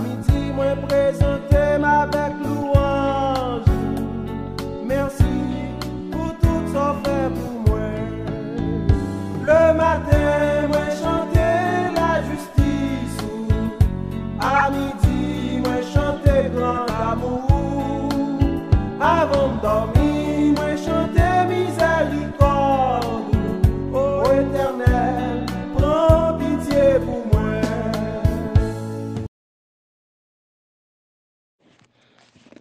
midi, moi présenter avec louange. Merci pour tout ça fait pour moi. Le matin, moi chanter la justice. À midi, moi chanter grand amour. Avant de dormir, moi chanter miséricorde. Ô Éternel, prends pitié pour moi.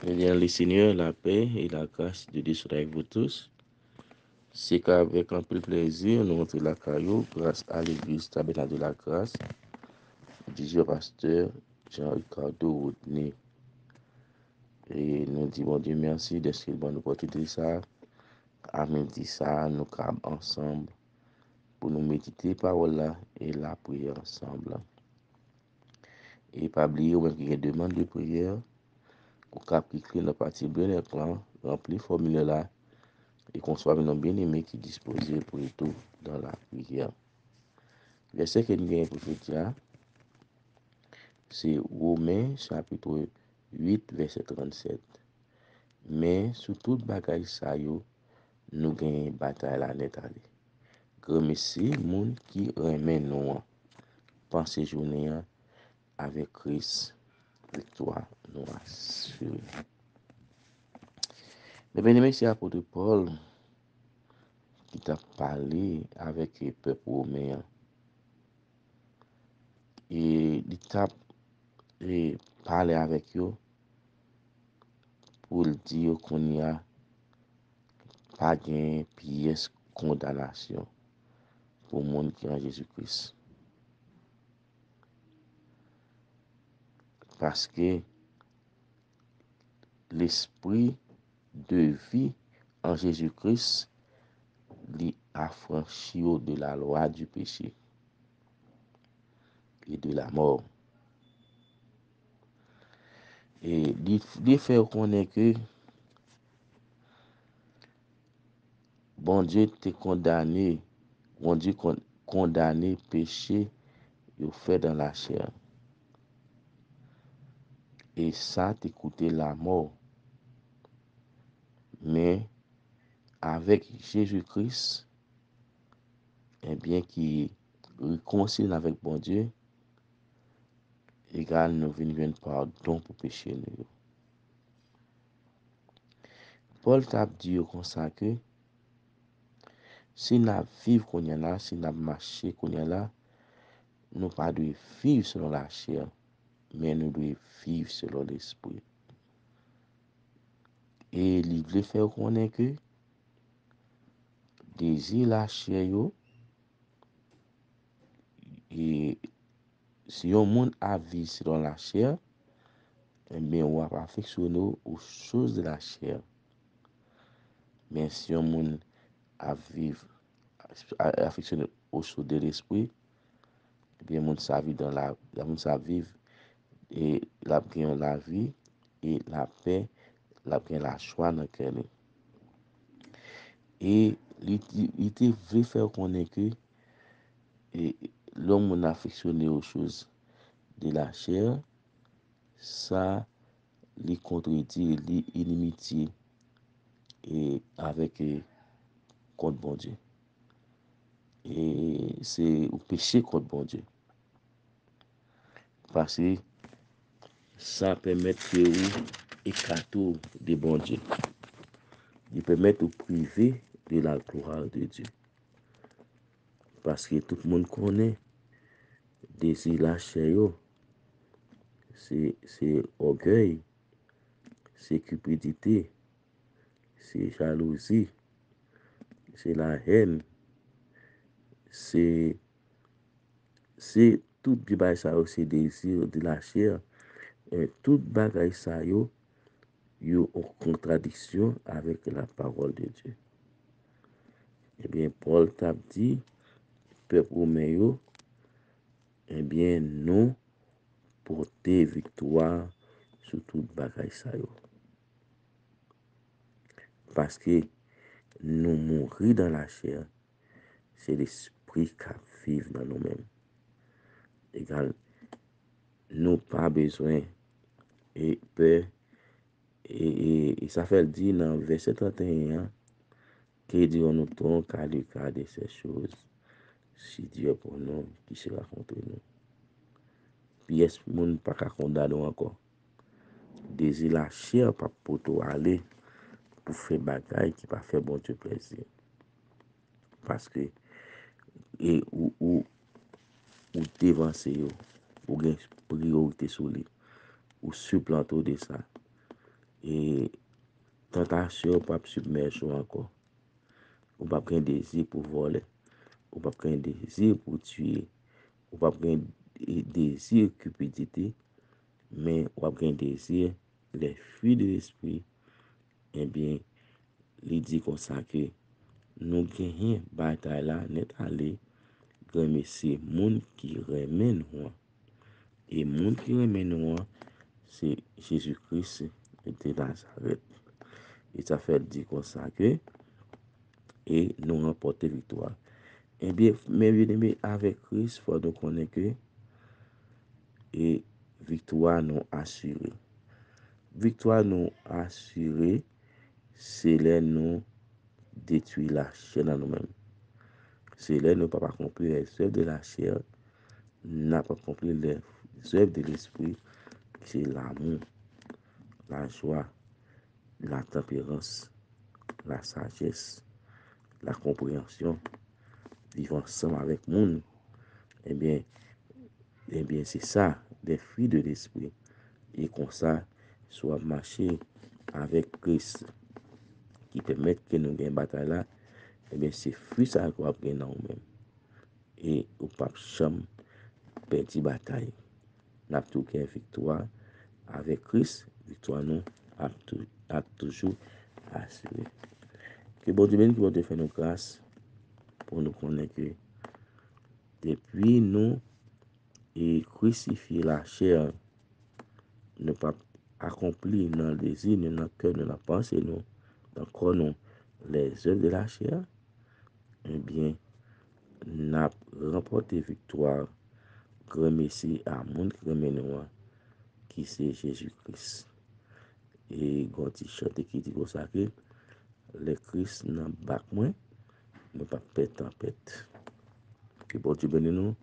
Eh bien, le Seigneur, la paix et la grâce de Dieu soient avec vous tous. C'est qu'avec un peu de plaisir, nous rentrons la caillou grâce à l'église Tabernacle de la Grâce du pasteur Jean-Ricardo Rodney. Et nous disons Dieu merci de ce qu'il va nous opportunité ça. À midi ça, nous sommes ensemble pour nous méditer parole là et la prière ensemble. Et pas oublier ou même qu'il y a une demande de prière, ou cap cliquer dans la partie bleue de l'écran, remplir le formulaire là, et qu'on soit un bien-aimé qui est disposé pour tout dans la prière. Verset que nous avons pour aujourd'hui, c'est Romains chapitre 8, verset 37. Mais sous toute bagaille ça yo, nous gagnons une bataille la net aller. Remercie moun qui remet nous penser journée avec Christ, victoire nous assurée. Mais bien aimé, c'est l'apôtre Paul qui t'a parlé avec le peuple romain. Et il t'a parlé avec eux pour dire qu'on n'y a pas de pièce condamnation pour le monde qui est en Jésus-Christ. Parce que l'esprit de vie en Jésus-Christ lui affranchi de la loi du péché et de la mort. Et il fait connaître que bon Dieu t'a condamné, bon Dieu condamné péché il fait dans la chair. Et ça t'a coûté la mort. Mais avec Jésus-Christ, eh bien, qui réconcilie avec bon Dieu, égal nous venons pardon pour péché nous. Paul t'a dit comme ça que si nous vivons qu'on y a là, si nous marchons qu'on y a là, nous pas de vivre selon la chair, mais nous devons vivre selon l'esprit. Et il veut faire connaître que désir la chair yo, et si on monde a vivre selon la chair, eh bien on va affectionner aux choses de la chair. Mais si on monde a vivre affectionné aux choses de l'esprit, eh bien monde ça vit dans la monde ça vivre et la gagne la vie et la paix, la gagne la joie dans cœur. Et il te veut faire connaître que l'homme affectionné aux choses de la chair, ça les contredit, les inimitié et avec contre bon Dieu. Et c'est au péché contre bon Dieu. Parce que ça permet que vous écartez de bon Dieu. Il permet de priver de la gloire de Dieu. Parce que tout le monde connaît désir la chair, c'est orgueil, c'est cupidité, c'est jalousie, c'est la haine, c'est tout bagay ça c'est désir de la chair. Et tout bagay ça yo en contradiction avec la parole de Dieu. Eh bien, Paul t'a dit, peuple romain yo, eh bien, nous porter victoire sur tout bagay ça yo. Parce que nous mourir dans la chair, c'est l'esprit qui vive dans nous-mêmes. Égal, nous pas besoin et peur et ça fait dire dans verset 31 que dirons-nous donc qu'à le cas de ces choses si Dieu est pour nous qui sera contre nous. Puis est-ce que moun pas qu'à condamner encore désir la chair pas pour tout aller pour faire bagaille qui pas faire bon Dieu plaisir parce que et ou dévancer yo ou gen priorité sur lui ou supplanter de ça et tentation pas submerger encore ou pas un désir pour voler ou pas un désir pour tuer ou pas un désir cupidité mais ou pas un désir les fruits de l'esprit eh bien il dit comme ça que nous gagnons bataille là net aller remercier moun qui remet nous et moun qui remet nous c'est Jésus-Christ de Nazareth et ça fait dire comme ça que et nous remporter victoire. Eh bien, mes bien-aimés, avec Christ, il faut nous connaître que et victoire nous assurée. Victoire nous assurée, c'est là nous détruire la chair dans nous-mêmes. C'est là nous ne pas accomplir les œuvres de la chair, n'a pas accomplir les œuvres de l'esprit, c'est l'amour, la joie, la tempérance, la sagesse, la compréhension, vivre ensemble avec le monde. Eh bien, c'est ça, des fruits de l'esprit. Et comme ça, soit marcher avec Christ qui permettent que nous gagnons bataille là, eh bien, c'est fruits ça qu'on va prendre dans nous-mêmes. Et au pape Cham, petit bataille. Nous avons tout une victoire avec Christ, victoire nous a toujours assuré. Que bon Dieu qui va te faire nos grâces pour nous connaître que depuis nous et crucifier la chair, ne pas accomplir dans le désir, dans le cœur, dans la pensée, nous, dans le corps, nous, les œuvres de la chair, eh bien, n'a remporté victoire, remercier à monde qui remet nous, qui c'est Jésus-Christ. Et quand il chante qui dit comme ça que le Christ n'a pas moins, ne pas pète en pète. Que bon Dieu bénisse nous,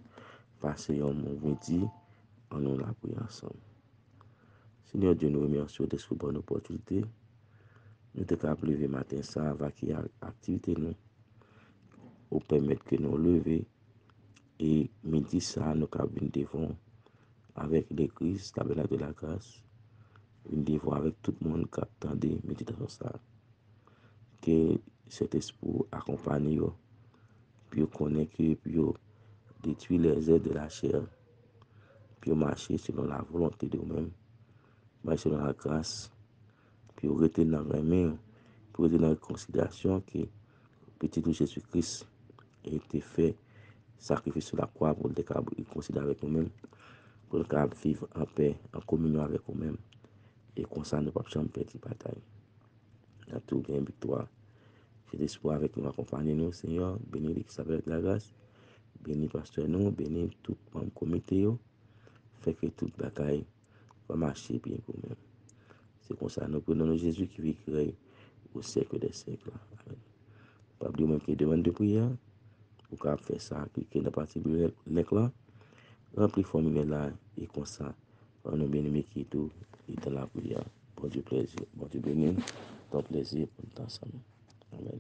passer un bon midi, on nous la prière ensemble. Seigneur Dieu, nous remercions de cette bonne opportunité. Nous te capable lever matin ça avec activité nous pour permettre que nous lever et midi ça nous cabines devant avec l'église tabernacle de la grâce une devant avec tout le monde qui attend des méditations ça que cet esprit accompagne yo puis connaît que puis détruire les aides de la chair puis marcher selon la volonté de nous-mêmes marcher selon la grâce puis rester dans la main pour rester dans la considération que petit Jésus-Christ a été fait sacrifice sur la croix pour le considérer avec nous-mêmes, pour le vivre en paix, en communion avec nous-mêmes, et comme ça, nous ne pouvons pas perdre la bataille. Nous avons tout bien victoire. J'ai l'espoir avec nous accompagner nous, Seigneur, bénis l'Isabelle de la grâce, bénis pasteur nous, bénis tout le monde comité, fait que toute bataille va marcher bien pour nous. C'est comme ça, nous prenons Jésus qui vit créer au siècle des siècles. Amen. Pas oublier même qu'il demande de prière. Pour qu'on faire ça, cliquer dans la partie de l'écran, remplir le formulaire là, et comme ça, on a bien aimé qui est tout, et dans la prière. Bon Dieu plaisir, bon Dieu béni, ton plaisir pour nous ensemble. Amen.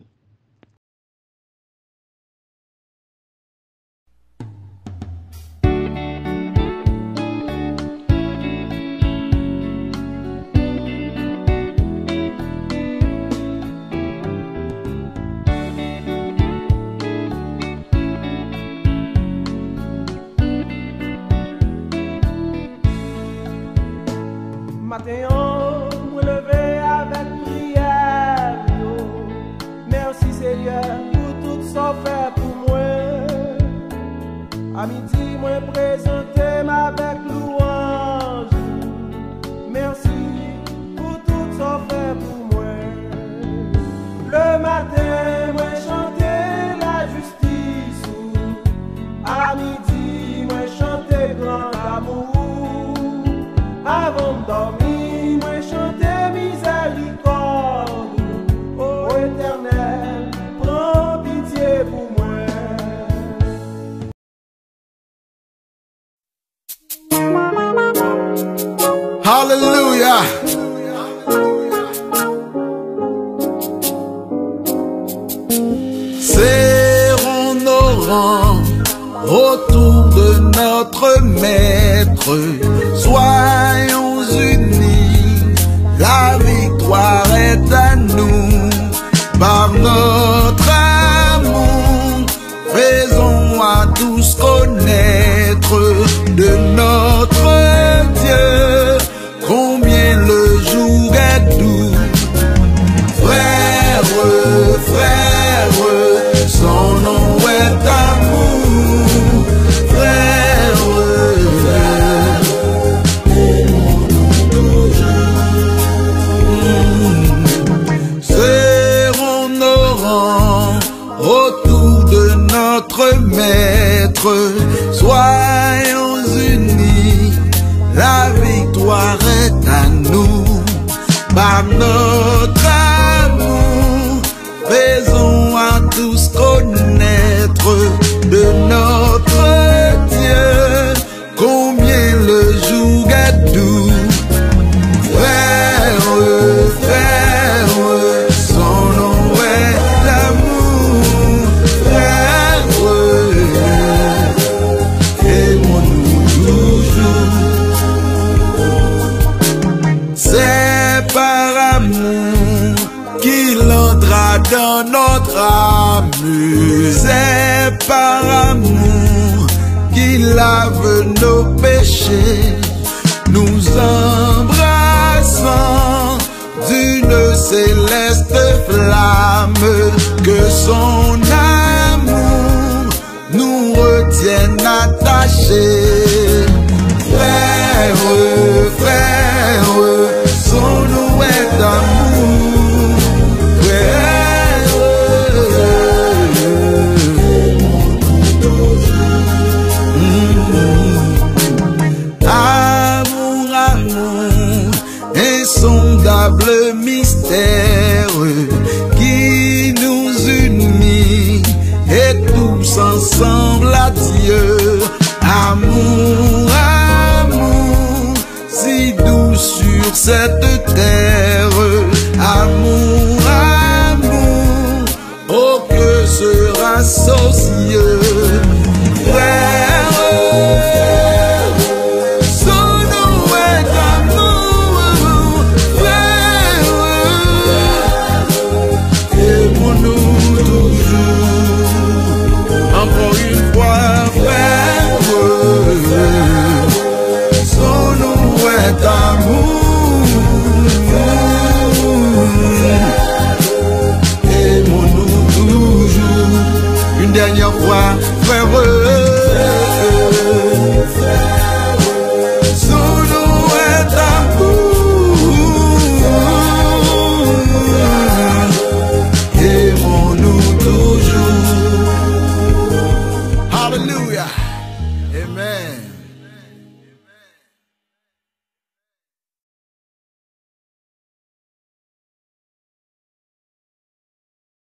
Matin, on me lever avec prière. Merci Seigneur pour tout ça fait pour moi. À midi, moi présenter avec louange. Merci pour tout ça fait pour moi. Le matin, moi chanter la justice. À midi, moi chanter grand amour. rang autour de notre Maître. Soyons unis, la victoire est à nous. Par notre amour, faisons à tous connaître de notre Dieu combien le jour est doux. Frère, frère, son nom est amour. Frère, serrons nos rangs autour de notre Maître. Soyons unis, la victoire est à nous. Par notre amour, faisons à tous connaître de notre Dieu combien le jour est doux. Frère, frère, son nom est l'amour. Frère, aimons-nous toujours. C'est par amour qu'il entra dans notre âme. C'est par amour qu'il lave nos péchés. Nous embrassons d'une céleste flamme. Que son amour nous retienne attachés. Frère, frère, son nom est amour. Frère, amour, amour, insondable mystère qui nous unit et tous ensemble à Dieu. Amour, amour, si doux sur cette terre. Amour, amour, oh que sera socieux. Frère, son nom est amour. Frère, aimons-nous toujours. Encore une fois, frère, son nom est amour. Aimons-nous toujours. Une dernière fois, frère.